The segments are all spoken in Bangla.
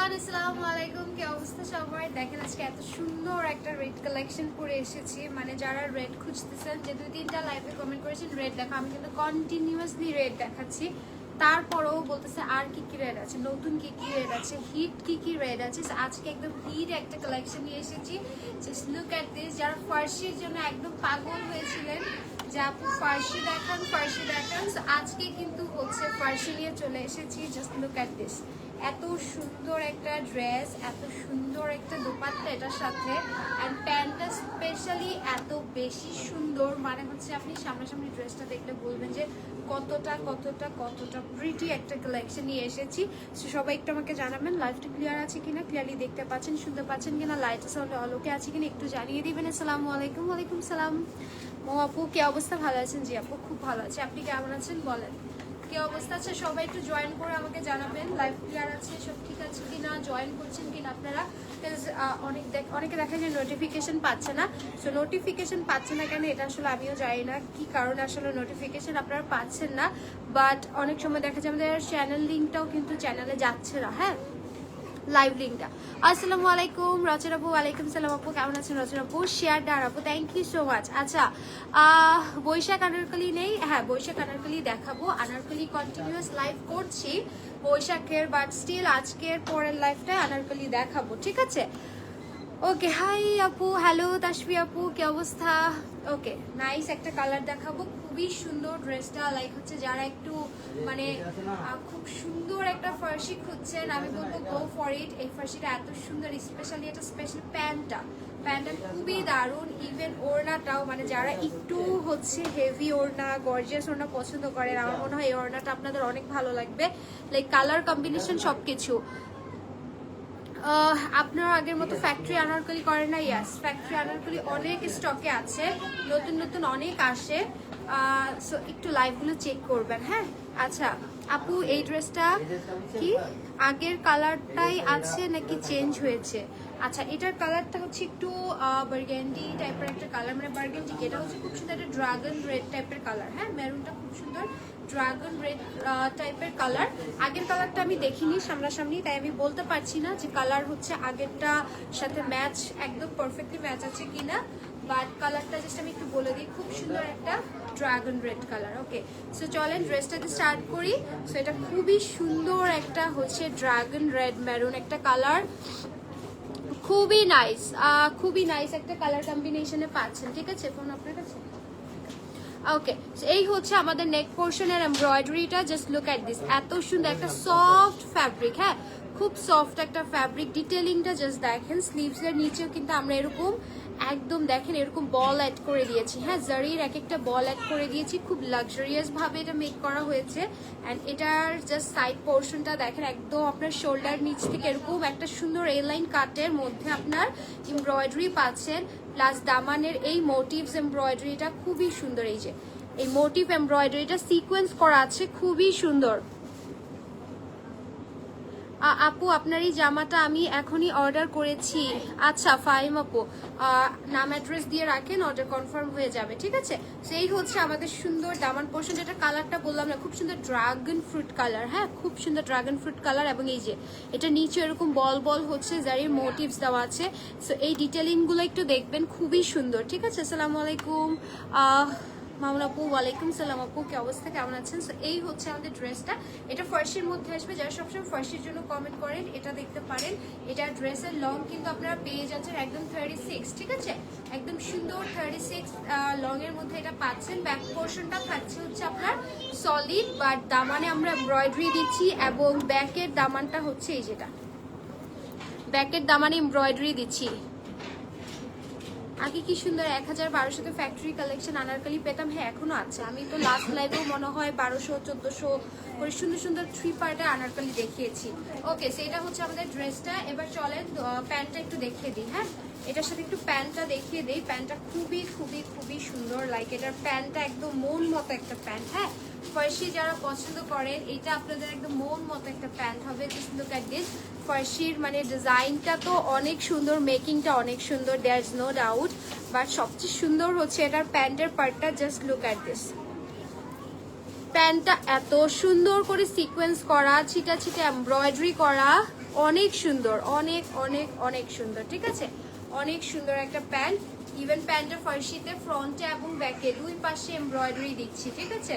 এভরিওয়ান, আসসালামু আলাইকুম। কি অবস্থা সবার? দেখেন আজকে এত সুন্দর একটা রেড কালেকশন পরে এসেছি। মানে যারা রেড খুঁজতেছেন, যে 2-3টা লাইভে কমেন্ট করেছেন রেড দেখা, আমি কিন্তু কন্টিনিউয়াসলি রেড দেখাচ্ছি। তারপরেও বলতেছে আর কি কি রেড আছে, নতুন কি কি রেড আছে, হিট কি কি রেড আছে। আজকে একদম হিট একটা কালেকশন নিয়ে এসেছি। Just look at this. যারা ফার্সির জন্য একদম পাগল হয়েছিলেন যে আপু ফার্সি দেখান ফার্সি দেখান, আজকে কিন্তু হচ্ছে ফার্সি নিয়ে চলে এসেছি। Just look at this. এত সুন্দর একটা ড্রেস, এত সুন্দর একটা দোপাট্টা এটার সাথে, অ্যান্ড প্যান্টটা স্পেশালি এত বেশি সুন্দর। মানে হচ্ছে আপনি সামনাসামনি ড্রেসটা দেখলে বলবেন যে কতটা কতটা কতটা প্রিটি একটা কালেকশন নিয়ে এসেছি। সো সবাই একটু আমাকে জানাবেন লাইভটা ক্লিয়ার আছে কিনা, ক্লিয়ারলি দেখতে পাচ্ছেন, শুনতে পাচ্ছেন কিনা, লাইট সাউন্ড অলোকে আছে কিনা একটু জানিয়ে দিবেন। আসসালামু আলাইকুম। ওয়ালাইকুম সালাম। ও আপু কি অবস্থা? ভালো আছেন? জি আপু খুব ভালো আছে। আপনি কেমন আছেন বলেন? কি অবস্থা আছে? সবাই একটু জয়েন করে আমাকে জানাবেন লাইভ ক্লিয়ার আছে, সব ঠিক আছে কিনা, জয়েন করছেন কিনা আপনারা। অনেকে দেখা যায় নোটিফিকেশন পাচ্ছে না। সো নোটিফিকেশন পাচ্ছে না কেন এটা আসলে আমিও জানি না কি কারণে আসলে নোটিফিকেশন আপনারা পাচ্ছেন না। বাট অনেক সময় দেখা যায় আমাদের চ্যানেল লিঙ্কটাও কিন্তু চ্যানেলে যাচ্ছে না। হ্যাঁ, লাইভ লিঙ্কটা। আসসালামু আলাইকুম রচনা আপু। ওয়ালাইকুম সালাম আপু, কেমন আছেন রচনা আপু? শেয়ার ডার আপু, থ্যাংক ইউ সো মাচ। আচ্ছা, বৈশাখ আনারকলি নেই? হ্যাঁ, বৈশাখ আনারকলি দেখাবো। আনারকলি কন্টিনিউয়াস লাইভ করছি বৈশাখের, বাট স্টিল আজকের পরের লাইভটায় আনারকলি দেখাবো, ঠিক আছে? ওকে, হাই আপু, হ্যালো তাসফি আপু, কি অবস্থা? ওকে, নাইস একটা কালার দেখাবো, খুবই সুন্দর ড্রেসটা। লাইক হচ্ছে যারা একটু মানে খুব সুন্দর একটা ফার্সি খুঁজছেন, আমি বলবো গো ফর ইট। এই ফার্সিটা এত সুন্দর, স্পেশালি এটা স্পেশাল প্যান্টটা খুবই দারুণ। ইভেন ওড়নাটাও, মানে যারা একটু হচ্ছে হেভি ওড়না, গর্জিয়াস ওড়না পছন্দ করেন, আমার মনে হয় এই ওড়নাটা আপনাদের অনেক ভালো লাগবে। লাইক কালার কম্বিনেশন সবকিছু। আপনারা আগের মতো ফ্যাক্টরি আনারকলি করেন না? ইয়াস, ফ্যাক্টরি আনারকলি অনেক স্টকে আছে, নতুন নতুন অনেক আসে। সো একটু লাইভগুলো চেক করবেন। হ্যাঁ, আচ্ছা আপু, এই ড্রেসটা কি আগের কালারটাই আছে নাকি চেঞ্জ হয়েছে? আচ্ছা, এটার কালারটা হচ্ছে একটু বার্গেন্ডি টাইপের একটা কালার, মানে বার্গেন্ডি, এটা হচ্ছে খুব সুন্দর একটা ড্রাগন রেড টাইপের কালার। হ্যাঁ, মেরুনটা খুব সুন্দর ড্রাগন রেড টাইপের কালার। আগের কালারটা আমি দেখিনি সামনাসামনি, তাই আমি বলতে পারছি না যে কালার হচ্ছে আগেরটা সাথে ম্যাচ, একদম পারফেক্টলি ম্যাচ আছে কিনা। বাট কালারটা জাস্ট আমি একটু বলে দিই, খুব সুন্দর একটা ড্রাগন রেড কালার। ওকে, সো চলেন ড্রেসটাতে স্টার্ট করি। সো এটা খুবই সুন্দর একটা হচ্ছে ড্রাগন রেড মেরুন একটা কালার, খুবই নাইস, খুবই নাইস একটা কালার কম্বিনেশনে পাচ্ছেন, ঠিক আছে? ফোন আপনার কাছে। ওকে, এই হচ্ছে আমাদের নেক পোর্শনের এমব্রয়ডারিটা। জাস্ট লুক এট দিস, এত সুন্দর একটা সফট ফ্যাব্রিক। হ্যাঁ, খুব সফট একটা ফ্যাব্রিক। ডিটেলিংটা জাস্ট দেখেন, স্লিভসের নিচেও কিন্তু আমরা এরকম একদম দেখেন এরকম বল অ্যাড করে দিয়েছি। হ্যাঁ, জারির এক একটা বল অ্যাড করে দিয়েছি, খুব লাক্সারিয়াস ভাবে এটা মেক করা হয়েছে। অ্যান্ড এটার জাস্ট সাইড পোর্শনটা দেখেন, একদম আপনার শোল্ডার নিচ থেকে এরকম একটা সুন্দর এ লাইন কাটের মধ্যে আপনার এমব্রয়ডারি পাচ্ছেন, প্লাস দামানের এই মোটিভস এমব্রয়ডারিটা খুবই সুন্দর। এই যে এই মোটিভ এমব্রয়ডারিটা সিকোয়েন্স করা আছে, খুবই সুন্দর। আপু, আপনার এই জামাটা আমি এখনই অর্ডার করেছি। আচ্ছা ফাহিম আপু, নাম অ্যাড্রেস দিয়ে রাখেন, অর্ডার কনফার্ম হয়ে যাবে, ঠিক আছে? সেই হচ্ছে আমাদের সুন্দর দামান পোর্শন। যেটা কালারটা বললাম না, খুব সুন্দর ড্রাগন ফ্রুট কালার। হ্যাঁ, খুব সুন্দর ড্রাগন ফ্রুট কালার। এবং এই যে এটা নিচে এরকম বল বল হচ্ছে যারির মোটিভস দেওয়া আছে। সো এই ডিটেলিংগুলো একটু দেখবেন, খুবই সুন্দর, ঠিক আছে? আসসালামু আলাইকুম মামুন আপু। ওয়ালাইকুম সালাম আপু, কি অবস্থা, কেমন আছেন? সো এই হচ্ছে আমাদের ড্রেসটা, এটা ফার্সির মধ্যে আসবে। যারা সবসময় ফার্সির জন্য কমেন্ট করেন এটা দেখতে পারেন। এটা ড্রেসের লং কিন্তু আপনারা পেয়ে যাচ্ছেন একদম 36, ঠিক আছে? একদম সুন্দর 36 লং এর মধ্যে এটা পাচ্ছেন। ব্যাক পোর্শনটা থাকছে হচ্ছে আপনার সলিড, বাট দামানে আমরা এমব্রয়ডারি দিচ্ছি, এবং ব্যাকের দামানটা হচ্ছে এই যেটা, ব্যাকের দামানে এমব্রয়ডারি দিচ্ছি। আগে কি সুন্দর 1000-1200 ফ্যাক্টরি কালেকশন আনারকলি পেতাম। হ্যাঁ, এখনো আছে। আমি তো লাস্ট লাইভেও মনে হয় 1200-1400 করে সুন্দর সুন্দর 3 পার্টে আনারকলি দেখিয়েছি। ওকে, সেটা হচ্ছে আমাদের ড্রেসটা। এবার চলেন প্যান্টটা একটু দেখিয়ে দিই। হ্যাঁ, এটার সাথে একটু প্যান্টটা দেখিয়ে দিই। প্যান্টটা খুবই খুবই খুবই সুন্দর। লাইক এটার প্যান্টটা একদম মন মতো একটা প্যান্ট। হ্যাঁ, ফার্সি যারা পছন্দ করেন, এটা আপনাদের একদম মন মতো একটা প্যান্ট হবে। Just look at this. ফার্সির মানে ডিজাইনটা তো অনেক সুন্দর, মেকিংটা অনেক সুন্দর, there is no doubt. But সবচেয়ে সুন্দর হচ্ছে এটার প্যান্টের পার্টটা। জাস্ট লুক এট দিস, প্যান্টটা এত সুন্দর করে সিকোয়েন্স করা, ছিটা ছিটা এমব্রয়ডারি করা, অনেক সুন্দর, অনেক অনেক অনেক সুন্দর, ঠিক আছে? অনেক সুন্দর একটা প্যান্ট। ইভেন প্যান্টের ফার্সিতে ফ্রন্টে এবং ব্যাকে দুই পাশে এমব্রয়ডারি দিচ্ছি, ঠিক আছে?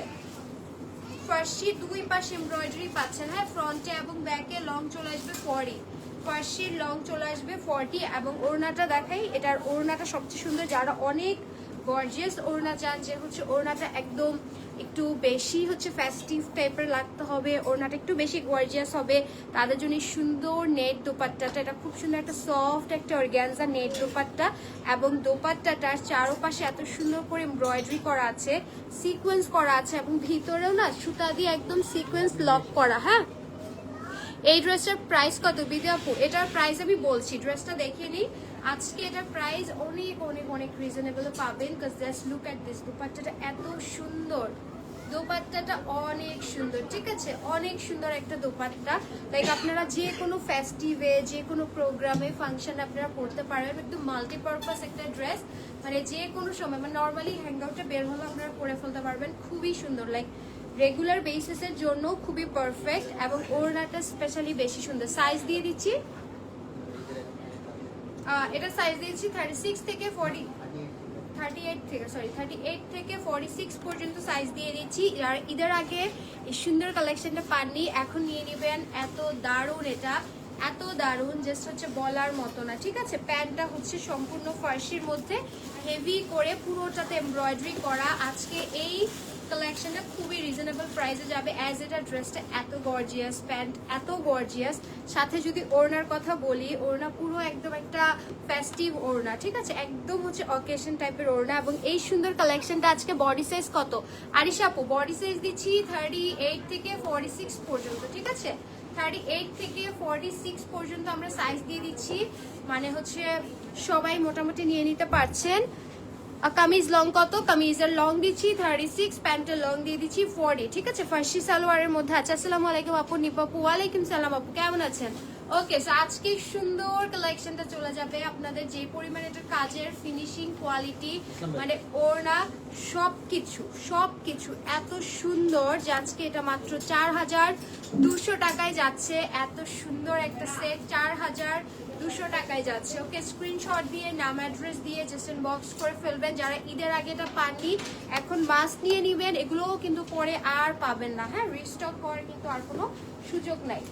ফার্সি দুই পাশে এমব্রয়ডারি পাচ্ছেন, হ্যাঁ। ফ্রন্টে এবং ব্যাকে লং চলে আসবে 40, ফার্সির লং চলে আসবে 40। এবং ওড়নাটা দেখাই, এটার ওড়নাটা সবচেয়ে সুন্দর। যারা অনেক গর্জিয়াস ওড়না চান, যে হচ্ছে ওড়নাটা একদম একটু বেশি হচ্ছে ফেস্টিভ টাইপের লাগতে হবে, ওড়নাটা একটু বেশি গর্জিয়াস হবে, তাদের জন্য সুন্দর নেট দোপাট্টাটা। এটা খুব সুন্দর একটা সফট একটা অর্গানজা নেট দোপাট্টা, এবং দোপাট্টাটার চারপাশে এত সুন্দর করে এমব্রয়ডারি করা আছে, সিকোয়েন্স করা আছে, এবং ভিতরেও না সুতা দিয়ে একদম সিকোয়েন্স লক করা, হ্যাঁ। এই ড্রেসটার প্রাইস কত বিদ্যা আপু? এটার প্রাইস আমি বলছি, ড্রেসটা দেখে নিই। আজকে এটার প্রাইস অনেক অনেক অনেক রিজনেবল পাবেন, because just look at this. দোপাট্টাটা এত সুন্দর, দোপাট্টাটা অনেক সুন্দর, ঠিক আছে? অনেক সুন্দর একটা দোপাট্টা। লাইক আপনারা যে কোনো ফেস্টিভে, যে কোনো প্রোগ্রামে, ফাংশনে আপনারা পরতে পারবেন। একদম মাল্টিপারপাস একটা ড্রেস, মানে যে কোনো সময়, মানে নর্মালি হ্যাংআউটে বের হলে আপনারা পরে ফেলতে পারবেন। খুবই সুন্দর, লাইক রেগুলার বেসিসের জন্য খুবই পারফেক্ট। এবং ওড়নাটা স্পেশালি বেশি সুন্দর। সাইজ দিয়ে দিচ্ছি, এটা সাইজ দিয়েছি 36 থেকে 40, 38 থেকে, সরি 38 থেকে 46 পর্যন্ত সাইজ দিয়ে দিচ্ছি। আর ঈদের আগে এই সুন্দর কালেকশনটা পাননি, এখন নিয়ে নেবেন। এত দারুণ, এটা এত দারুণ, জাস্ট হচ্ছে বলার মতো না, ঠিক আছে? প্যান্টটা হচ্ছে সম্পূর্ণ ফার্সির মধ্যে হেভি করে পুরোটাতে এমব্রয়ডারি করা। আজকে এই কালেকশনটা খুবই রিজনেবল প্রাইসে যাবে, অ্যাজ এটা ড্রেসটা এত গর্জিয়াস, প্যান্ট এত গর্জিয়াস। সাথে যদি ওড়নার কথা বলি, ওড়না পুরো একদম একটা ফেস্টিভ ওড়না, ঠিক আছে? একদম হচ্ছে অকেশন টাইপের ওড়না। এবং এই সুন্দর কালেকশনটা আজকে বডি সাইজ কত আরিশা আপু? বডি সাইজ দিচ্ছি 38 থেকে 46 পর্যন্ত, ঠিক আছে? 38 থেকে 46 পর্যন্ত আমরা সাইজ দিয়ে দিচ্ছি, মানে হচ্ছে সবাই মোটামুটি নিয়ে নিতে পারছেন। কামিজ লং কত? কামিজের লং দিচ্ছি 36, প্যান্টের লং দিয়ে দিচ্ছি 40, ঠিক আছে? ফার্সি সালোয়ারের মধ্যে আছে। আসসালামু আলাইকুম আপু, নিপাপু। ওয়ালাইকুম সালাম আপু, কেমন আছেন? ওকে, সো আজকে সুন্দর কালেকশনটা চলে যাবে আপনাদের। যে পরিমাণে এটা কাজের ফিনিশিং কোয়ালিটি, মানে ওড়না সবকিছু সবকিছু এত সুন্দর যে আজকে এটা মাত্র 4200 টাকায় যাচ্ছে। এত সুন্দর একটা সেট 4200 টাকায় যাচ্ছে। ওকে, স্ক্রিনশট দিয়ে নাম অ্যাড্রেস দিয়ে জাস্ট ইনবক্স করে ফেলবেন। যারা ঈদের আগে এটা পাননি, এখন মাস্ক নিয়ে নেবেন, এগুলোও কিন্তু পরে আর পাবেন না, হ্যাঁ। রিস্টক হওয়ার কিন্তু আর কোনো সুযোগ নাই।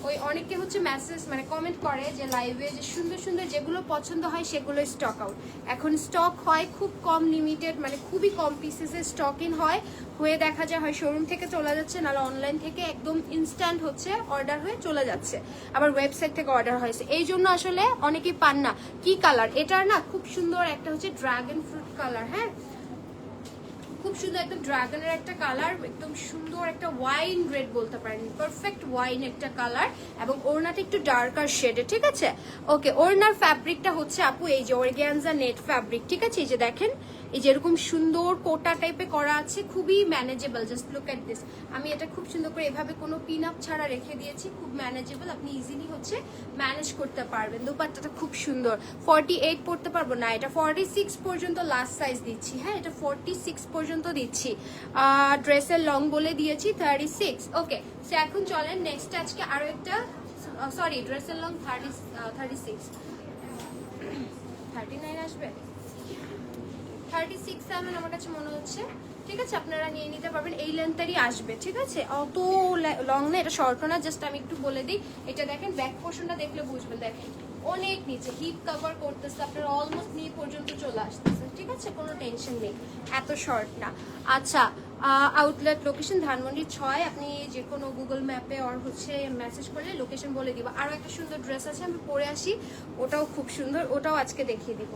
ওই অনেকে হচ্ছে মেসেজ মানে কমেন্ট করে যে লাইভে যে সুন্দর সুন্দর যেগুলো পছন্দ হয় সেগুলো স্টক আউট। এখন স্টক হয় খুব কম, লিমিটেড, মানে খুবই কম পিসেসে স্টক ইন হয়, হয়ে দেখা যায় হয় শোরুম থেকে চলে যাচ্ছে, নাহলে অনলাইন থেকে একদম ইনস্ট্যান্ট হচ্ছে অর্ডার হয়ে চলে যাচ্ছে, আবার ওয়েবসাইট থেকে অর্ডার হয়েছে। এই জন্য আসলে অনেকেই পান না। কি কালার এটার? না খুব সুন্দর একটা হচ্ছে ড্রাগন ফ্রুট কালার, হ্যাঁ, খুব সুন্দর একদম ড্রাগনের একটা কালার, একদম সুন্দর একটা ওয়াইন রেড বলতে পারেন, পারফেক্ট ওয়াইন একটা কালার। এবং ওড়নাটা একটু ডার্কার শেডে, ঠিক আছে? ওকে, ওড়নার ফ্যাব্রিকটা হচ্ছে আপু এই যে অর্গানজা নেট ফ্যাব্রিক, ঠিক আছে? এই যে দেখেন, এই যে এরকম সুন্দর কোটা টাইপে করা আছে, খুবই manageable. Just look at this. আমি এটা খুব সুন্দর করে এভাবে কোনো পিন আপ ছাড়া রেখে দিয়েছি, খুব ম্যানেজেবল, আপনি ইজিলি হচ্ছে ম্যানেজ করতে পারবেন। দোপাট্টাটা খুব সুন্দর। 48 পড়তে পারবো না, এটা 46 পর্যন্ত লাস্ট সাইজ দিচ্ছি, হ্যাঁ, এটা 46 পর্যন্ত দিচ্ছি। ড্রেসের লং বলে দিয়েছি 36। ওকে, সো এখন চলেন নেক্সট। আজকে আরো একটা, সরি, ড্রেসের লং 36, 39 আসবে, 36 আমার কাছে মনে হচ্ছে, ঠিক আছে? আপনারা নিয়ে নিতে পারবেন, এই লেন্থেরই আসবে, ঠিক আছে? অত লং না, এটা শর্ট না, জাস্ট আমি একটু বলে দিই। এটা দেখেন, ব্যাক পোর্শনটা দেখলে বুঝবেন, দেখেন অনেক নিচে হিপ কভার করতেছে, আপনারা অলমোস্ট নি পর্যন্ত চলে আসতেছে, ঠিক আছে? কোনো টেনশন নেই, এত শর্ট না। আচ্ছা, আউটলেট লোকেশন ধানমন্ডি 6। আপনি যে কোনো গুগল ম্যাপে আর হচ্ছে মেসেজ করলে লোকেশন বলে দিব। আরও একটা সুন্দর ড্রেস আছে, আমি পরে আসি, ওটাও খুব সুন্দর, ওটাও আজকে দেখিয়ে দিব।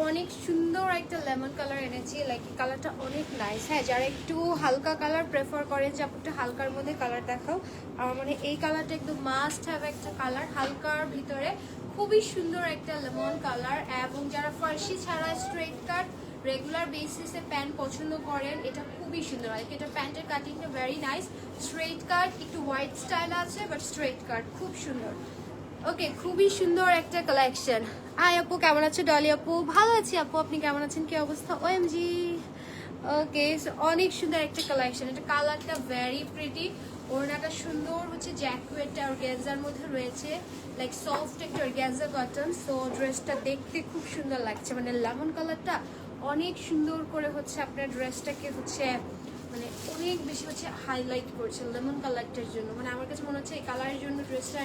অনেক সুন্দর একটা লেমন কালার এনেছি, লাইক এই কালারটা অনেক নাইস। হ্যাঁ, যারা একটু হালকা কালার প্রেফার করেন যে আপু একটু হালকার মধ্যে কালার দেখাও, আমার মানে এই কালারটা একদম মাস্ট হ্যাভ একটা কালার, হালকার ভিতরে খুবই সুন্দর একটা লেমন কালার। এবং যারা ফার্সি ছাড়া স্ট্রেট কাট রেগুলার বেসিসে প্যান্ট পছন্দ করেন, এটা খুবই সুন্দর। লাইক এটা প্যান্টের কাটিংটা ভেরি নাইস, স্ট্রেট কাট, একটু হোয়াইট স্টাইল আছে বাট স্ট্রেট কাট, খুব সুন্দর। ওকে, খুবই সুন্দর একটা কালেকশন। হাই আপু, কেমন আছো? ডলি আপু, ভালো আছি আপু, আপনি কেমন আছেন? কি অবস্থা? ওএমজি। ওকে, অনেক সুন্দর একটা কালেকশন, এটা কালারটা ভেরি প্রিটি, ওড়নাটা সুন্দর হচ্ছে জ্যাকুয়েটটা অর্গানজার মধ্যে রয়েছে, লাইক সফট একটা অর্গানজা কটন। সো ড্রেসটা দেখতে খুব সুন্দর লাগছে, মানে লেমন কালারটা অনেক সুন্দর করে হচ্ছে আপনার ড্রেসটাকে হচ্ছে মানে অনেক বেশি হচ্ছে হাইলাইট করছে লেমন কালারটার জন্য। মানে আমার কাছে মনে হচ্ছে এই কালারের জন্য ড্রেসটা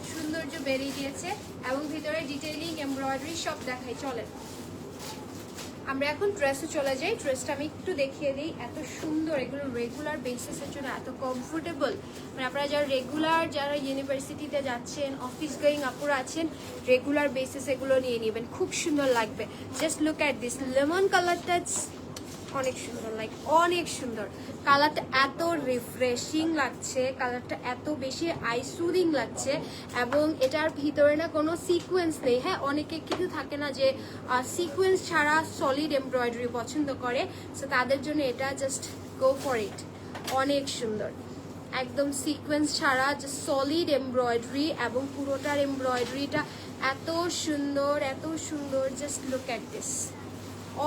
সৌন্দর্য বেরিয়ে গিয়েছে। এবং ভিতরে ডিটেইলিং এমব্রয়ডারি সব দেখাই, চলেন আমরা এখন ড্রেসে চলে যাই। ড্রেসটা আমি একটু দেখিয়ে দিই, এত সুন্দর, এগুলো রেগুলার বেসিসের জন্য এত কমফোর্টেবল। মানে আপনারা যারা রেগুলার, যারা ইউনিভার্সিটিতে যাচ্ছেন, অফিস গোয়িং আপুরা আছেন, রেগুলার বেসিস এগুলো নিয়ে নেবেন, খুব সুন্দর লাগবে। Just look at this lemon কালারটা, অনেক সুন্দর, লাইক অনেক সুন্দর কালারটা, এত রিফ্রেশিং লাগছে, কালারটা এত বেশি আইসুদিং লাগছে। এবং এটার ভিতরে না কোনো সিকোয়েন্স নেই। হ্যাঁ, অনেকে কিন্তু থাকে না যে সিকোয়েন্স ছাড়া সলিড এমব্রয়ডারি পছন্দ করে, সো তাদের জন্য এটা জাস্ট গো ফর ইট, অনেক সুন্দর। একদম সিকোয়েন্স ছাড়া জাস্ট সলিড এমব্রয়ডারি, এবং পুরোটার এমব্রয়ডারিটা এত সুন্দর, এত সুন্দর। জাস্ট লুক অ্যাট দিস,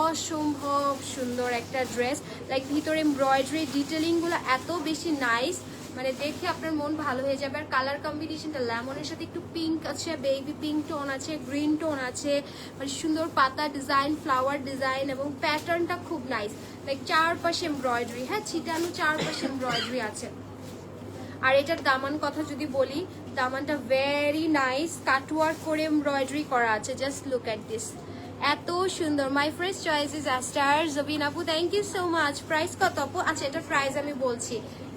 অসম্ভব সুন্দর একটা ড্রেস, লাইক ভিতরে এমব্রয়ডারি ডিটেলিংগুলো এত বেশি নাইস, মানে দেখে আপনার মন ভালো হয়ে যাবে। আর কালার কম্বিনেশনটা লেমনের সাথে একটু পিঙ্ক আছে, বেবি পিঙ্ক টোন আছে, গ্রিন টোন আছে, মানে সুন্দর পাতা ডিজাইন, ফ্লাওয়ার ডিজাইন, এবং প্যাটার্নটা খুব নাইস, লাইক চারপাশে এমব্রয়ডারি, হ্যাঁ ছিটানো চারপাশে এমব্রয়ডারি আছে। আর এটার দামান কথা যদি বলি, দামানটা ভেরি নাইস, কাটওয়ার্ক করে এমব্রয়ডারি করা আছে। জাস্ট লুক অ্যাট দিস, এত সুন্দর। My first choice is Aster. Jabin আপু, thank you so much. Price কত আপু? আচ্ছা, এটা প্রাইস আমি বলছি,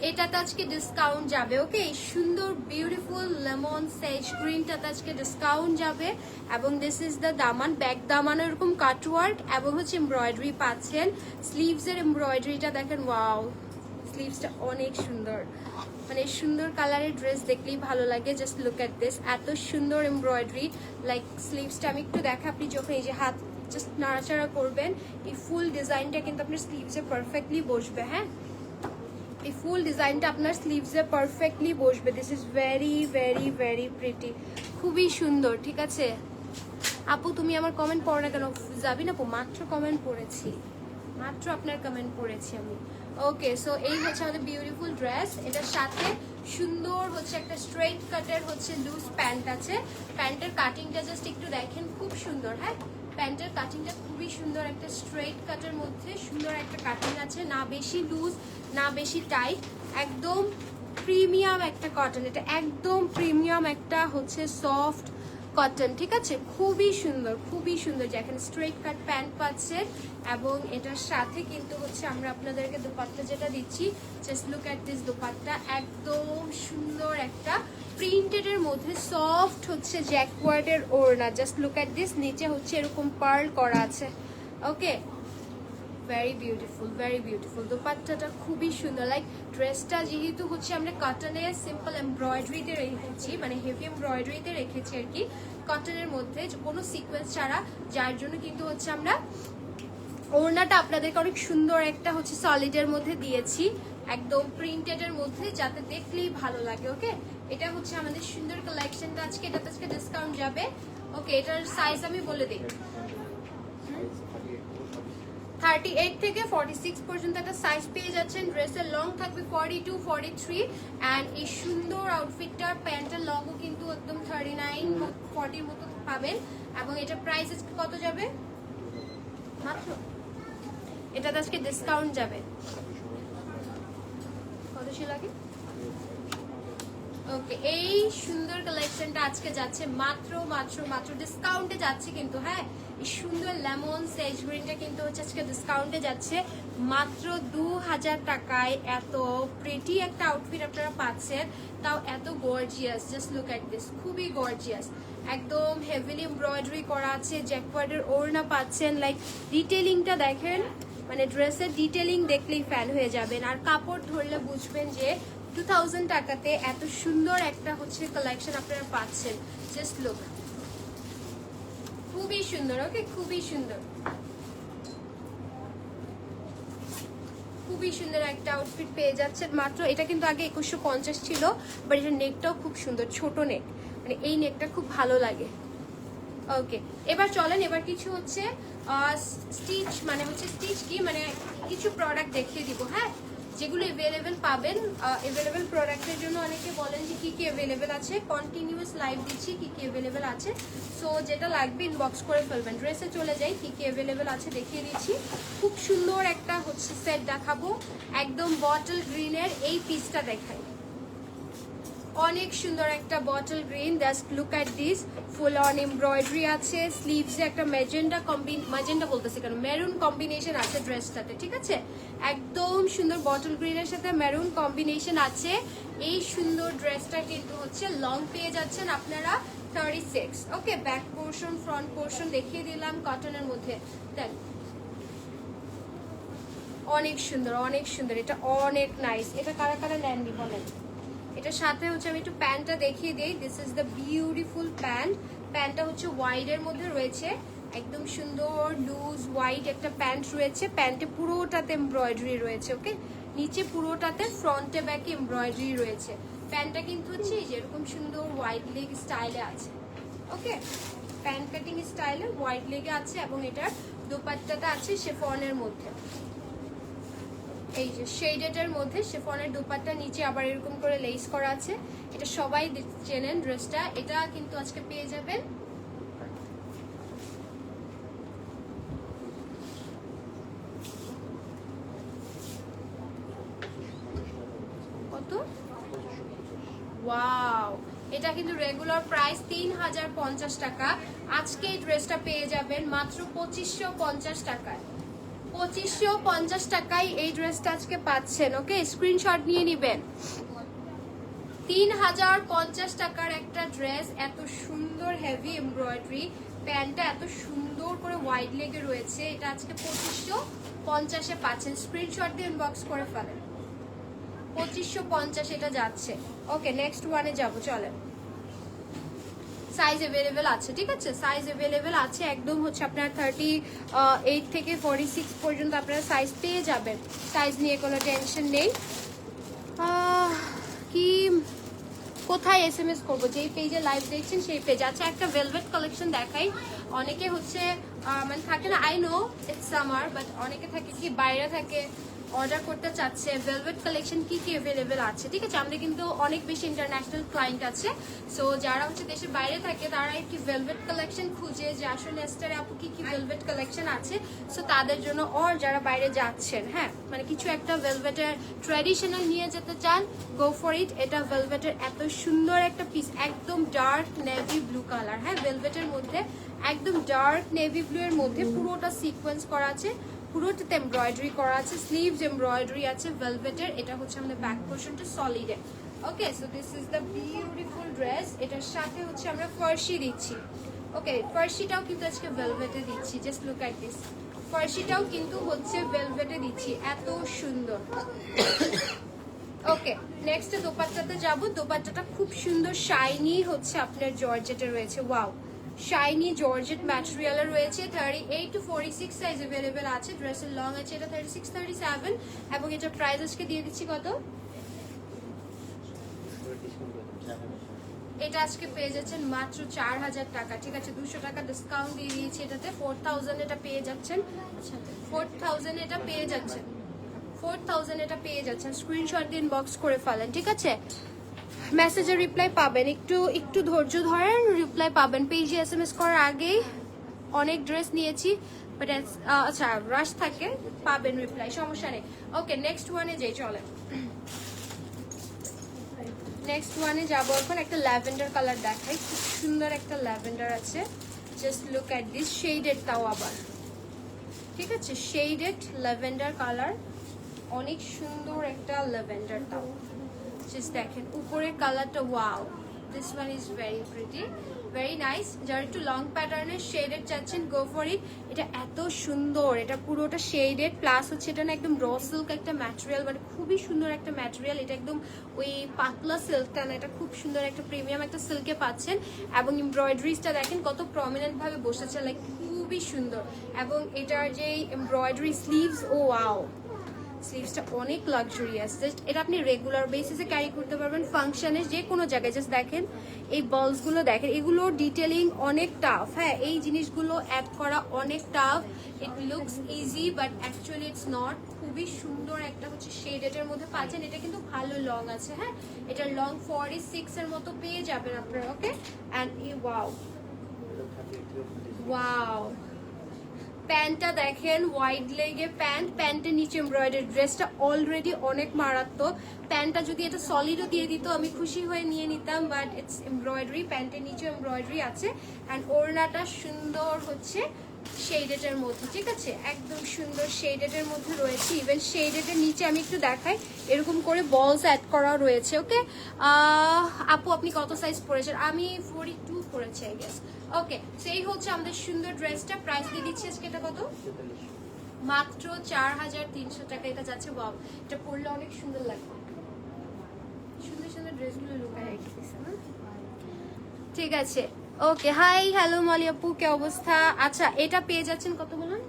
এটাতে আজকে ডিসকাউন্ট যাবে। ওকে, সুন্দর বিউটিফুল লেমন সেজ গ্রিনটাতে আজকে ডিসকাউন্ট যাবে। এবং this is the Daman, back দামানো এরকম কাটওয়ার্ক, এবং হচ্ছে এমব্রয়ডারি পাচ্ছেন। স্লিভসের এমব্রয়ডারিটা দেখেন, ওয়াও, স্লিভসটা অনেক সুন্দর, মানে সুন্দর কালারের ড্রেস দেখলেই ভালো লাগে। জাস্ট লুক অ্যাট দিস, এত সুন্দর এমব্রয়ডারি, লাইক স্লিভসটা আমি একটু দেখা, আপনি যখন এই যে হাত জাস্ট নাড়াচাড়া করবেন, এই ফুল ডিজাইনটা কিন্তু আপনার স্লিভসে পারফেক্টলি বসবে। হ্যাঁ, এই ফুল ডিজাইনটা আপনার স্লিভসে পারফেক্টলি বসবে। This is very very very pretty, খুবই সুন্দর। ঠিক আছে আপু, তুমি আমার কমেন্ট পড়ো না কেন? যাবি না আপু, মাত্র কমেন্ট পড়েছি, মাত্র আপনার কমেন্ট পড়েছি আমি। ওকে, সো এই হচ্ছে আমাদের বিউটিফুল ড্রেস। এটার সাথে সুন্দর হচ্ছে একটা স্ট্রেট কাটের হচ্ছে লুজ প্যান্ট আছে। প্যান্টের কাটিংটা জাস্ট একটু দেখেন, খুব সুন্দর। হ্যাঁ, প্যান্টের কাটিংটা খুবই সুন্দর, একটা স্ট্রেট কাটের মধ্যে সুন্দর একটা কাটিং আছে, না বেশি লুজ না বেশি টাইট, একদম প্রিমিয়াম একটা কটন। এটা একদম প্রিমিয়াম একটা হচ্ছে সফট কটন। ঠিক আছে, খুবই সুন্দর, খুবই সুন্দর। যেখানে স্ট্রেট কাট প্যান্ট পাচ্ছে, এবং এটার সাথে কিন্তু হচ্ছে আমরা আপনাদেরকে দোপাট্টা যেটা দিচ্ছি, just look at this dupatta, একদম সুন্দর একটা প্রিন্টেডের মধ্যে সফট হচ্ছে জ্যাকওয়ার্ডের ওড়না। জাস্ট লুক অ্যাট দিস, নিচে হচ্ছে এরকম পার্ল করা আছে। ওকে, ভেরি বিউটিফুল, ভেরি বিউটিফুল। দোপাট্টাটা খুবই সুন্দর, লাইক ড্রেসটা যেহেতু হচ্ছে আমরা কটনে সিম্পল এমব্রয়ডারিতে রেখেছি, মানে হেভি এমব্রয়ডারিতে রেখেছি আর কি, কটনের মধ্যে কোনো সিকোয়েন্স ছাড়া, যার জন্য কিন্তু হচ্ছে আমরা ওড়নাটা আপনাদেরকে অনেক সুন্দর একটা হচ্ছে সলিডের মধ্যে দিয়েছি, একদম প্রিন্টেডের মধ্যে, যাতে দেখলেই ভালো লাগে। ওকে, এটা হচ্ছে আমাদের সুন্দর কালেকশনটা আজকে, এটাতে আজকে ডিসকাউন্ট যাবে। ওকে, এটার সাইজ আমি বলে দিই, 38 থেকে 46 পর্যন্ত একটা সাইজ পেয়ে যাচ্ছেন। ড্রেসের লং থাকবে 42, 43, অ্যান্ড এই সুন্দর আউটফিটটার প্যান্টের লংও কিন্তু একদম 39, 40 মতো পাবেন। এবং এটা প্রাইস কত যাবে? মাত্র, এটাতে আজকে ডিসকাউন্ট যাবে, কত ছিল আগে? ওকে, এই সুন্দর কালেকশনটা আজকে যাচ্ছে মাত্র মাত্র মাত্র ডিসকাউন্টে যাচ্ছে কিন্তু। হ্যাঁ, এই সুন্দর লেমন সেজ গ্রিনটা কিন্তু হচ্ছে আজকে ডিসকাউন্টে যাচ্ছে মাত্র 2000 টাকায়। এত প্রিটি একটা আউটফিট আপনারা পাচ্ছেন, তাও এত gorgeous. Just look at this, খুবই গর্জিয়াস। একদম হেভিলি এমব্রয়ডারি করা আছে, জ্যাকওয়ার্ডের ওড়না পাচ্ছেন। লাইক ডিটেলিংটা দেখেন, মানে ড্রেসের ডিটেলিং দেখলেই ফ্যান হয়ে যাবেন। আর কাপড় ধরলে বুঝবেন যে 2000 টাকাতে এত সুন্দর একটা হচ্ছে কালেকশন আপনারা পাচ্ছেন। জাস্ট লুক, খুবই সুন্দর। ওকে, খুবই সুন্দর, খুবই সুন্দর একটা আউটফিট পেয়ে যাচ্ছেন মাত্র। এটা কিন্তু আগে 2150 ছিল, বাট এটা নেকটাও খুব সুন্দর, ছোট নেক, মানে এই নেকটা খুব ভালো লাগে। ওকে, এবার চলেন, এবার কিছু হচ্ছে স্টিচ, মানে হচ্ছে স্টিচ কি মানে কিছু প্রোডাক্ট দেখিয়ে দিব, হ্যাঁ, যেগুলো অ্যাভেলেবেল পাবেন। অ্যাভেলেবেল প্রোডাক্টের জন্য অনেকে বলেন যে কি কি অ্যাভেলেবেল আছে, কন্টিনিউয়াস লাইভ দিচ্ছি কি কি অ্যাভেলেবেল আছে। সো যেটা লাগবে ইনবক্স করে ফেলবেন। ড্রেসে চলে যাই, কি কি অ্যাভেলেবেল আছে দেখিয়ে দিচ্ছি। খুব সুন্দর একটা হচ্ছে সেট দেখাবো, একদম বটল গ্রিনের। এই পিসটা দেখাই, অনেক সুন্দর একটা bottle green. Just look at this, full on embroidery আছে, স্লিভসে একটা ম্যাজেন্ডা বলতেছে কেন, মেরুন কম্বিনেশন আছে ড্রেসটাতে, ঠিক আছে। একদম সুন্দর বটল গ্রিনের সাথে মেরুন কম্বিনেশন আছে। এই সুন্দর ড্রেসটা কিন্তু হচ্ছে লং পেয়ে যাচ্ছেন আপনারা 36। ওকে, ব্যাক পোর্শন ফ্রন্ট পোর্শন দেখিয়ে দিলাম কটনের মধ্যে। দেখ, অনেক সুন্দর, অনেক সুন্দর, এটা অনেক নাইস। এটা কারা কারা নেননি বলেন। এটার সাথে হচ্ছে আমি একটু প্যান্টটা দেখিয়ে দিই। This is the beautiful pant. প্যান্টটা হচ্ছে হোয়াইটের মধ্যে রয়েছে, একদম সুন্দর লুজ হোয়াইট একটা প্যান্ট রয়েছে। প্যান্টে পুরোটাতে এমব্রয়ডারি রয়েছে। ওকে, নিচে পুরোটাতে ফ্রন্টে ব্যাকে এমব্রয়ডারি রয়েছে। প্যান্টটা কিন্তু হচ্ছে যেরকম সুন্দর হোয়াইট লেগ স্টাইলে আছে। ওকে, প্যান্ট কাটিং স্টাইলে হোয়াইট লেগে আছে, এবং এটার দোপাট্টাটা আছে শিফনের মধ্যে, এই যে শেডেডের মধ্যে শিফনের দুপাট্টা, নিচে আবার এরকম করে লেস করা আছে। এটা সবাই চেনেন ড্রেসটা। এটা কিন্তু আজকে পেয়ে যাবেন কত? ওয়াও, এটা কিন্তু রেগুলার প্রাইস 3050 টাকা। আজকে এই ড্রেসটা পেয়ে যাবেন মাত্র 2550 টাকায়। 2550 টাকায় এই ড্রেসটা আজকে পাচ্ছেন। ওকে, স্ক্রিনশট নিয়ে নিবেন। 3050 টাকার একটা ড্রেস, এত সুন্দর হেভি এমব্রয়ডারি, প্যান্টটা এত সুন্দর করে ওয়াইড লেগে রয়েছে। এটা আজকে 2550-এ পাচ্ছেন। স্ক্রিনশট দিয়ে ইনবক্স করে ফেলেন। 2550 এটা যাচ্ছে। ওকে, নেক্সট ওয়ানে যাবো, চলেন। সাইজ অ্যাভেলেবেল আছে, ঠিক আছে, সাইজ অ্যাভেলেবেল আছে। একদম হচ্ছে আপনার 38 থেকে 46 পর্যন্ত আপনারা সাইজ পেয়ে যাবেন। সাইজ নিয়ে কোনো টেনশন নেই। কি কোথায় SMS করবো? যেই পেজে লাইভ দেখছেন সেই পেজে। আচ্ছা, একটা ভেলভেট কালেকশন দেখাই। অনেকে হচ্ছে মানে থাকে না, I know it's summer, but অনেকে থাকে কি বাইরে থাকে, অর্ডার করতে চাচ্ছে ভেলভেট কালেকশন কি কি অ্যাভেলেবেল আছে, ঠিক আছে। আমাদের কিন্তু অনেক বেশি ইন্টারন্যাশনাল ক্লায়েন্ট আছে। সো যারা হচ্ছে দেশের বাইরে থাকে তারা একটি ভেলভেট কালেকশন খুঁজে যে আসলে এস্টারে আপু কি কি ভেলভেট কালেকশন আছে, সো তাদের জন্য। আর যারা বাইরে যাচ্ছেন, হ্যাঁ, মানে কিছু একটা ভেলভেটের ট্র্যাডিশনাল নিয়ে যেতে চান, গো ফর ইট। এটা ভেলভেটের এত সুন্দর একটা পিস, একদম ডার্ক নেভি ব্লু কালার, হ্যাঁ, ভেলভেটের মধ্যে একদম ডার্ক নেভি ব্লু এর মধ্যে পুরোটা সিকোয়েন্স করা আছে, পুরোটাতে এমব্রয়ডারি করা আছে, স্লিভস এমব্রয়ডারি আছে ভেলভেটের। এটা হচ্ছে আমাদের ব্যাক পোর্শনটা সলিডে। Okay, so this is the beautiful dress. এটার সাথে হচ্ছে আমরা ফার্সি দিচ্ছি। ওকে, ফার্সিটাও কিন্তু আজকে ভেলভেটে দিচ্ছি। জাস্ট লুক অ্যাট দিস, ফার্সিটাও কিন্তু হচ্ছে ভেলভেটে দিচ্ছি, এত সুন্দর। ওকে, নেক্সট দোপাট্টাতে যাবো। দোপাট্টাটা খুব সুন্দর শাইনি হচ্ছে আপনার জর্জেটে রয়েছে। ওয়াও, শাইনি জর্জেট ম্যাটেরিয়ালে রয়েছে। 38 to 46 সাইজ अवेलेबल আছে। ড্রেসের লং আছে এটা 36 37, এবং এটার প্রাইস আজকে দিয়ে দিচ্ছি কত? এটা আজকে পেয়ে যাচ্ছেন মাত্র 4000 টাকা, ঠিক আছে। 200 টাকা ডিসকাউন্ট দিয়ে দিয়েছি এটাতে। 4000 এটা পেয়ে যাচ্ছেন। আচ্ছা, 4000 এটা পেয়ে যাচ্ছেন। 4000 এটা পেয়ে যাচ্ছেন। স্ক্রিনশট দিয়ে ইনবক্স করে ফেলেন, ঠিক আছে। মেসেজে রিপ্লাই পাবেন, একটু ধৈর্য ধরেন, রিপ্লাই পাবেন। পেজে SMS করার আগেই অনেক ড্রেস নিয়েছি, বাট আচ্ছা রাশ থাকে, পাবেন রিপ্লাই, সমস্যা নেই। ওকে, নেক্সট ওয়ানে যাই, চলেন। নেক্সট ওয়ানে যাবো এখন। একটা ল্যাভেন্ডার কালার দেখাই, খুব সুন্দর একটা ল্যাভেন্ডার আছে। Just look at this, shaded তাও আবার, ঠিক আছে, শেডেড ল্যাভেন্ডার কালার, অনেক সুন্দর একটা ল্যাভেন্ডার তাও। জাস্ট দেখেন উপরের কালারটা, wow, this one is very pretty, very nice. যারা একটু লং প্যাটার্নের শেডেড চাচ্ছেন, গো ফর ইট। এটা এত সুন্দর, এটা পুরোটা শেডেড, প্লাস হচ্ছে এটা না একদম র সিল্ক একটা ম্যাটেরিয়াল, মানে খুবই সুন্দর একটা ম্যাটেরিয়াল। এটা একদম ওই পাতলা সিল্কটা না, এটা খুব সুন্দর একটা প্রিমিয়াম একটা সিল্কে পাচ্ছেন। এবং এমব্রয়ডারিজটা দেখেন কত প্রমিনেন্ট ভাবে বসেছে, লাইক খুবই সুন্দর। এবং এটার যে এমব্রয়ডারি স্লিভস, ও ওয়াও, স্লিভসটা অনেক লাক্সারিয়াস। জাস্ট এটা আপনি রেগুলার বেসিসে ক্যারি করতে পারবেন ফাংশনে, যে কোনো জায়গায়। জাস্ট দেখেন এই বলসগুলো দেখেন, এগুলো ডিটেলিং অনেক টাফ। হ্যাঁ, এই জিনিসগুলো অ্যাড করা অনেক tough. It looks easy but actually it's not. খুবই সুন্দর একটা হচ্ছে শেডের মধ্যে পাচ্ছেন। এটা কিন্তু ভালো লং আছে। হ্যাঁ, এটার লং 46 এর মতো পেয়ে যাবেন আপনারা। ওকে, অ্যান্ড ওয়াও ওয়াও, প্যান্টটা দেখেন, ওয়াইড লেগে প্যান্ট, প্যান্টের নিচে এমব্রয়ডারি। ড্রেসটা অলরেডি অনেক মারাত্মক। প্যান্টটা যদি এটা সলিডও দিয়ে দিত আমি খুশি হয়ে নিয়ে নিতাম, বাট ইটস এমব্রয়ডারি, প্যান্টের নিচে এমব্রয়ডারি আছে। অ্যান্ড ওড়নাটা সুন্দর হচ্ছে শেডেডের মধ্যে, ঠিক আছে, একদম সুন্দর শেডেডের মধ্যে রয়েছে। ইভেন শেডেডের নিচে আমি একটু দেখাই, এরকম করে বলস অ্যাড করা রয়েছে। ওকে আপু, আপনি কত সাইজ পরেছেন? আমি 42 পরেছি আই গেস। ওকে, সেই হচ্ছে আমাদের সুন্দর ড্রেসটা। প্রাইস দিয়ে দিচ্ছি আজকে এটা কত? মাত্র 4300 টাকা এটা যাচ্ছে। বাব, এটা পরলে অনেক সুন্দর লাগবে। সুন্দর সুন্দর ড্রেসগুলো লুকায় রেখেছে না? ঠিক আছে, ওকে। হাই, হ্যালো মলি আপু, কি অবস্থা? আচ্ছা, এটা পেয়ে যাচ্ছেন কত বলুন?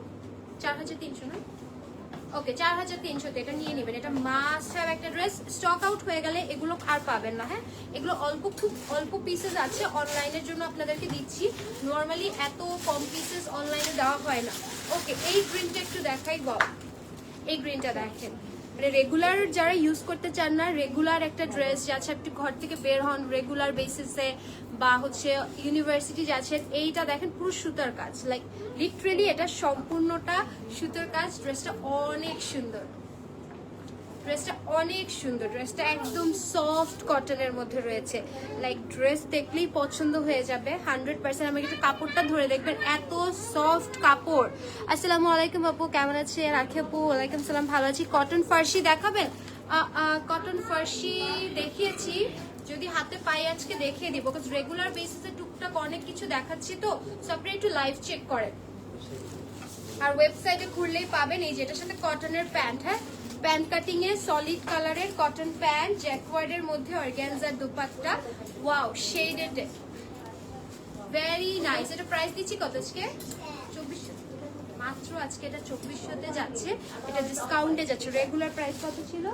4300 না? ওকে, 4300 এটা নিয়ে নেবেন। এটা মাস্ট হ্যাভ একটা ড্রেস। স্টক আউট হয়ে গেলে এগুলো আর পাবেন না। হ্যাঁ, এগুলো খুব অল্প পিসেস আছে, অনলাইনের জন্য আপনাদেরকে দিচ্ছি। নর্মালি এত কম পিসেস অনলাইনে দেওয়া হয় না। ওকে, এই গ্রিনটা একটু দেখাই। বাবা, এই গ্রিনটা দেখেন, মানে রেগুলার যারা ইউজ করতে চান না, রেগুলার একটা ড্রেস যাচ্ছে, একটু ঘর থেকে বের হন রেগুলার বেসিসে, বা হচ্ছে ইউনিভার্সিটি যাচ্ছেন, এইটা দেখেন পুরো সুতার কাজ, লাইক লিটারেলি এটা সম্পূর্ণটা সুতার কাজ। ড্রেসটা অনেক সুন্দর, ড্রেসটা অনেক সুন্দর। ড্রেসটা একদম সফট কটনের মধ্যে রয়েছে, লাইক ড্রেস দেখলেই পছন্দ হয়ে যাবে 100%। আমাকে একটু কাপড়টা ধরে দেখবেন, এত সফট কাপড়। আসসালামু আলাইকুম আপু, কেমন আছে? রাখি আপু, ওয়ালাইকুম সালাম, ভালো আছি। কটন ফার্সি দেখাবেন? কটন ফার্সি দেখিয়েছি, যদি হাতে পাই আজকে দেখিয়ে দিব, বিকজ রেগুলার বেসিসে টুকটাক অনেক কিছু দেখাচ্ছি, তো আপনি একটু লাইভ চেক করেন। আর ওয়েবসাইটে ঘুরলেই পাবেন। এই যেটার সাথে কটনের প্যান্ট, হ্যাঁ, প্যান্ট কাটিং এ সলিড কালারের কটন প্যান্ট, জ্যাকওয়ার্ডের মধ্যে organza dupatta, wow shaded, very nice. এটা প্রাইস দিচ্ছি কত আজকে? 2400 মাত্র। আজকে এটা 2400-তে যাচ্ছে, এটা ডিসকাউন্টে যাচ্ছে। রেগুলার প্রাইস কত ছিল?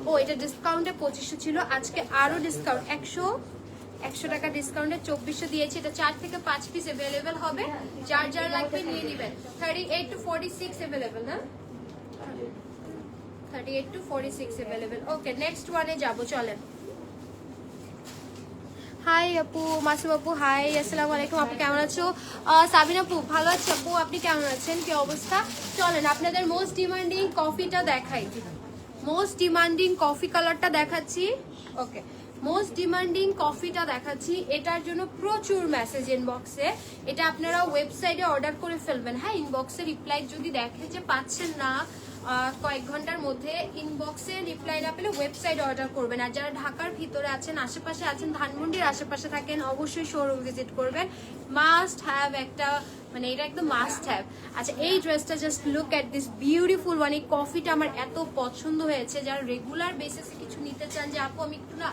ও, এটা ডিসকাউন্টে 2500 ছিল, আজকে আরো ডিসকাউন্ট 100 টাকা ডিসকাউন্টে 2400 দিয়েছি। এটা 4 থেকে 5 পিস अवेलेबल হবে, যার যার লাগবে নিয়ে নেবেন। 38 to 46 अवेलेबल না? 38 to 46 अवेलेबल। ওকে, নেক্সট ওয়ানে যাব, চলেন। হাই আপু, মাসুম আপু, হাই, আসসালামু আলাইকুম আপু, কেমন আছো? সাবিনা আপু, ভালো আছি আপু, আপনি কেমন আছেন? কি অবস্থা? চলেন আপনাদের মোস্ট ডিমান্ডিং কফিটা দেখাই, মোস্ট ডিমান্ডিং কফি কালারটা দেখাচ্ছি। ওকে, মোস্ট ডিমান্ডিং কফিটা দেখাচ্ছি। এটার জন্য প্রচুর মেসেজ ইনবক্সে, এটা আপনারা ওয়েবসাইটে অর্ডার করে ফেলবেন। হ্যাঁ, ইনবক্সে রিপ্লাই যদি দেখে যে পাচ্ছেন না কয়েক ঘন্টার মধ্যে, ইনবক্সে রিপ্লাই না পেলে ওয়েবসাইটে অর্ডার করবেন। আর যারা ঢাকার ভিতরে আছেন, আশেপাশে আছেন, ধানমন্ডির আশেপাশে থাকেন, অবশ্যই শোরুম ভিজিট করবেন। মাস্ট হ্যাভ একটা, মানে এটা একদম মাস্ট হ্যাভ। আচ্ছা, এই ড্রেসটা just look at this beautiful one. এই কফিটা আমার এত পছন্দ হয়েছে। যারা রেগুলার বেসিসে কিছু নিতে চান, যে আপু আমি একটু না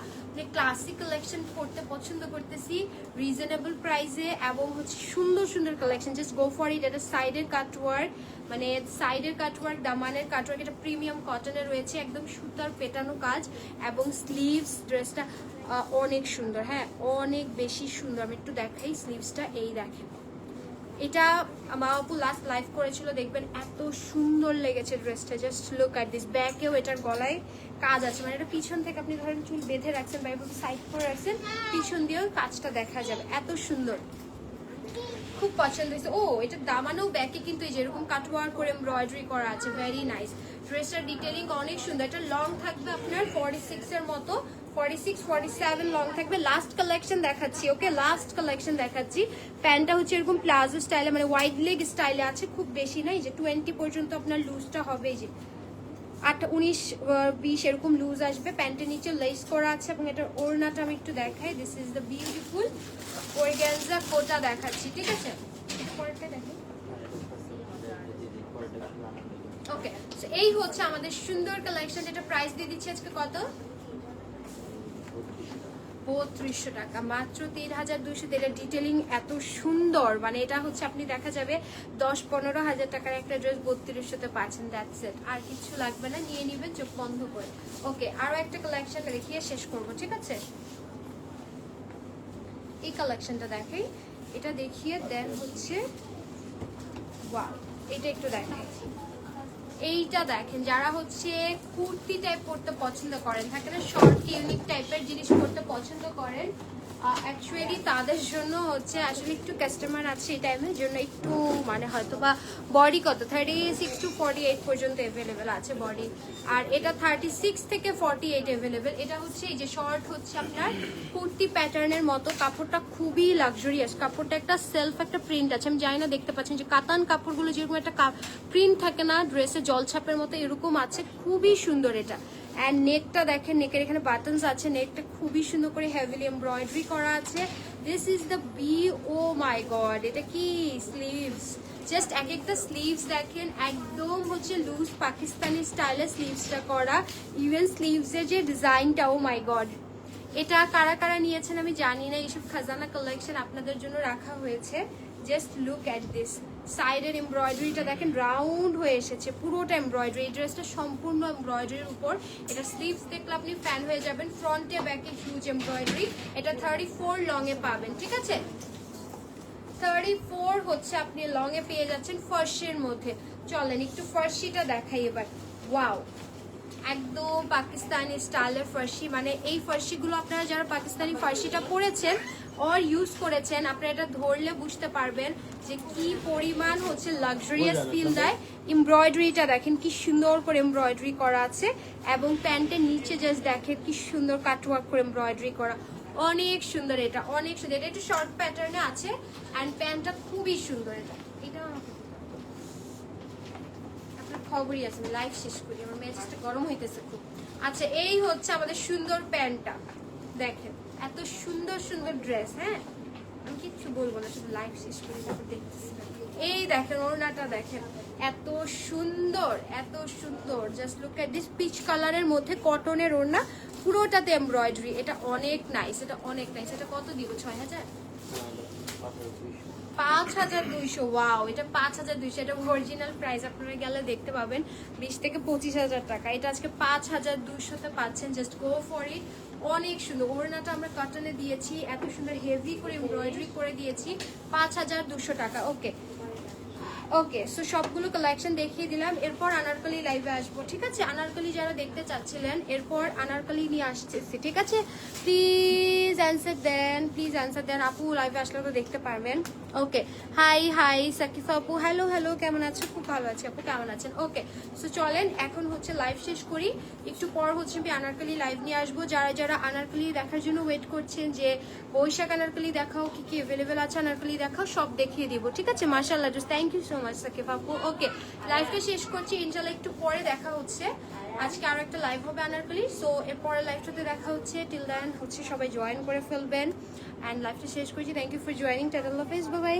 ক্লাসিক কালেকশন করতে পছন্দ করতেছি রিজনেবল প্রাইসে, এবং হচ্ছে সুন্দর সুন্দর collection, just go for it. এটা সাইডের কাটওয়ার্ক, মানে সাইডের কাটওয়ার্ক, দামানের কাটওয়ার্ক, এটা প্রিমিয়াম কটনের রয়েছে, একদম সুতার পেটানো কাজ, এবং স্লিভস। ড্রেসটা অনেক সুন্দর, হ্যাঁ, অনেক বেশি সুন্দর। আমি একটু দেখাই স্লিভসটা, এই দেখেন, এটা আমার আপু লাস্ট লাইভ করেছিল, দেখবেন এত সুন্দর লেগেছে ড্রেসটা। Just look at this. ব্যাকেও এটার গলায় কাজ আছে, মানে এটা পিছন থেকে আপনি ধরেন চুল বেঁধে রাখছেন বা এভাবে সাইড করে রাখছেন, পিছন দিয়েও কাজটা দেখা যাবে, এত সুন্দর, খুব পছন্দ হয়েছে। ও, এটা দামানো ব্যাকে কিন্তু এই যেরকম কাটওয়ার্ক করে এমব্রয়ডারি করা আছে, ভেরি নাইস। ড্রেসটার ডিটেলিং অনেক সুন্দর। এটা লং থাকবে আপনার 46 এর মতো, 46 47 লং থাকবে। লাস্ট কালেকশন দেখাচ্ছি, ওকে, লাস্ট কালেকশন দেখাচ্ছি। প্যান্টটা হচ্ছে এরকম প্লাজো স্টাইলে, মানে ওয়াইড লেগ স্টাইলে আছে, খুব বেশি নাই, যে 20 পর্যন্ত আপনার লুজটা হবে। এই যে 19-20 এরকম লুজ আসবে। প্যান্টের নিচে লেস করা আছে এবং এটার ওড়নাটা আমি একটু দেখাই। This is the beautiful organza Kota দেখাচ্ছি, ঠিক আছে? পরেরটা দেখি। ওকে, সো এই হচ্ছে আমাদের সুন্দর কালেকশন, যেটা প্রাইস দিয়ে দিচ্ছি আজকে কত? 3200 টাকা, মাত্র 3200। এটা ডিটেলিং এত সুন্দর, মানে এটা হচ্ছে আপনি দেখা যাবে 10-15 হাজার টাকার একটা ড্রেস 3200-তে পাচ্ছেন। দ্যাটস ইট, আর কিছু লাগবে না, নিয়ে নেবেন চোখ বন্ধ করে। ওকে, আরো একটা কালেকশন দেখিয়ে শেষ করব, ঠিক আছে? এই কালেকশনটা দেখাই, এটা দেখিয়ে দেন হচ্ছে ওয়াও, এটা একটু দেখাই। এইটা দেখেন, যারা হচ্ছে কুর্তি টাইপ পরতে পছন্দ করেন, থাকে না শর্ট ইউনিক টাইপের জিনিস পরতে পছন্দ করেন, অ্যাকচুয়ালি তাদের জন্য হচ্ছে আসলে একটু কাস্টমার আছে এই টাইমের জন্য, একটু মানে হয়তো বা বডি কত 36 to 48 পর্যন্ত অ্যাভেলেবেল আছে বডি, আর এটা 36 থেকে 48 অ্যাভেলেবেল। এটা হচ্ছে এই যে শর্ট হচ্ছে আপনার কুর্তি প্যাটার্নের মতো, কাপড়টা খুবই লাক্সারিয়াস, কাপড়টা একটা সেলফ একটা প্রিন্ট আছে, আমি জানি না দেখতে পাচ্ছেন যে কাতান কাপড়গুলো যেরকম একটা প্রিন্ট থাকে না ড্রেসে জলছাপের মতো, এরকম আছে, খুবই সুন্দর এটা। অ্যান্ড নেকটা দেখেন, নেকের এখানে বাটনস আছে, নেকটা খুবই সুন্দর করে হেভিলি এমব্রয়ডারি করা আছে। This is the oh my God, এটা কি স্লিভস, জাস্ট এক একটা স্লিভস দেখেন, একদম হচ্ছে লুজ পাকিস্তানি স্টাইলে স্লিভসটা করা, ইভেন স্লিভসের যে ডিজাইনটা, ও মাই গড। এটা কারা কারা নিয়েছেন আমি জানি না, এইসব খাজানা কালেকশন আপনাদের জন্য রাখা হয়েছে। জাস্ট লুক অ্যাট দিস, সাইডের এমব্রয়ডারিটা দেখেন রাউন্ড হয়ে এসেছে, পুরোটা এমব্রয়ডারি, এই ড্রেসটা সম্পূর্ণ এমব্রয়ডারির উপর। এটা স্লিভস দেখলে আপনি ফ্যান হয়ে যাবেন, ফ্রন্টে ব্যাকে হিউজ এমব্রয়ডারি। এটা 34 লং এ পাবেন, ঠিক আছে? 34 হচ্ছে আপনি লং এ পেয়ে যাচ্ছেন ফার্সির মধ্যে। চলেন একটু ফার্সিটা দেখাই এবার। ওয়াও, একদম পাকিস্তানি স্টাইলের ফার্সি, মানে এই ফার্সিগুলো আপনারা যারা পাকিস্তানি ফার্সিটা পরেছেন আর ইউজ করেছেন, আপনারা এটা ধরলে বুঝতে পারবেন যে কি পরিমাণ হচ্ছে লাক্সারিয়াস ফিল দেয়। এমব্রয়ডারিটা দেখেন কি সুন্দর করে এমব্রয়ডারি করা আছে, এবং প্যান্টের নিচে জাস্ট দেখেন কি সুন্দর কাটওয়ার্ক করে এমব্রয়ডারি করা, অনেক সুন্দর। এটা অনেক সুন্দর, এটা একটু শর্ট প্যাটার্নে আছে, অ্যান্ড প্যান্টটা খুবই সুন্দর। এটা খবরই আছে, লাইভ শেষ করি, আমার মেজাজটা গরম হইতেছে খুব। আচ্ছা, এই হচ্ছে আমাদের সুন্দর প্যান্টটা দেখেন, এত সুন্দর সুন্দর ড্রেস। হ্যাঁ, আমি কিচ্ছু বলবো না, শুধু লাইভ শেষ করি, তারপর দেখতেছি। এই দেখেন ওড়নাটা দেখেন, এত সুন্দর এত সুন্দর, just look at this, peach কালারের মধ্যে কটনের ওড়না, পুরোটাতে এমব্রয়ডারি। এটা অনেক নাইস, এটা অনেক নাইস। এটা কত দিব? 6000? 5200। ওয়াও, এটা 5200। এটা অরিজিনাল প্রাইস আপনারা গেলে দেখতে পাবেন 20 থেকে 25,000 টাকা। এটা আজকে 5200-তে পাচ্ছেন, জাস্ট গো ফর ইট। অনেক সুন্দর ওড়নাটা আমরা কটনে দিয়েছি, এত সুন্দর হেভি করে এমব্রয়ডারি করে দিয়েছি, 5200 টাকা। ওকে ওকে, সো সবগুলো কালেকশন দেখিয়ে দিলাম। এরপর আনারকলি লাইভে আসবো, ঠিক আছে? আনারকলি যারা দেখতে চাচ্ছিলেন, এরপর আনারকলি নিয়ে আসতেছি, ঠিক আছে? প্লিজ অ্যান্সার দেন, প্লিজ অ্যান্সার দেন। আপু লাইভে আসলে তো দেখতে পারবেন। ওকে, হাই হাই সাকিফা আপু, হ্যালো হ্যালো, কেমন আছো? খুব ভালো আছি আপু, কেমন আছেন? ওকে, সো চলেন এখন হচ্ছে লাইভ শেষ করি, একটু পর হচ্ছে আমি আনারকলি লাইভ নিয়ে আসবো। যারা যারা আনারকলি দেখার জন্য ওয়েট করছেন যে বৈশাখ আনারকলি দেখাও, কি কি অ্যাভেলেবেল আছে আনারকলি দেখাও, সব দেখিয়ে দিব, ঠিক আছে? মাশাআল্লাহ, just thank you so much Sakifa আপু। ওকে, লাইভটা শেষ করছি, ইনশাআল্লাহ একটু পরে দেখা হচ্ছে। আজকে আরো একটা লাইভ হবে আনারকলি, সো এরপরে লাইভটাতে দেখা হচ্ছে। টিল দেন হচ্ছে সবাই জয়েন করে ফেলবেন, অ্যান্ড লাইভটা শেষ করছি। Thank you for joining, tata, আল্লাহ হাফেজ, বাই বাই।